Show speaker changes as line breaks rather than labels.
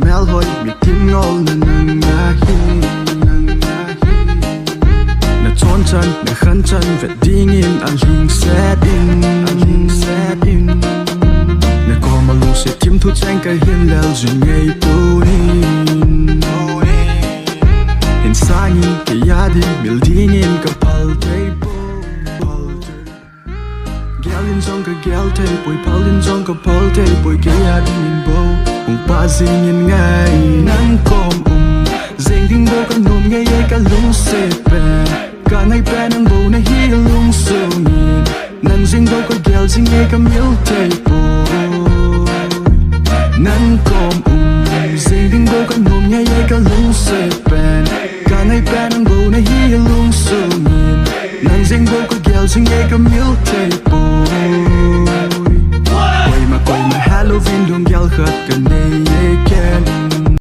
mel hoi mi tim ngol na nang na hi na chon chan na khan chan vet ding in an hing set in na ko ma lu se tim thu chang ka hin lel jing ngei tu in sani ke yadi mil ding in ka pal te Gelin jong ka gel te boy palin jong ka pal te boy ke yadi in bo kung pa zing in ngay nang kom zing ding bo ka nom ngay ye ka lung se pe ka ngay pe nang bo na hi lung so nin nang zing bo ka gel zing ye ka mil te bo nang kom zing ding bo ka nom ngay ye ka lung se pe ka ngay pe nang bo na hi lung so nin nang zing bo ka gel zing ye ka mil te bo Halloween don't yell hurt ka nay again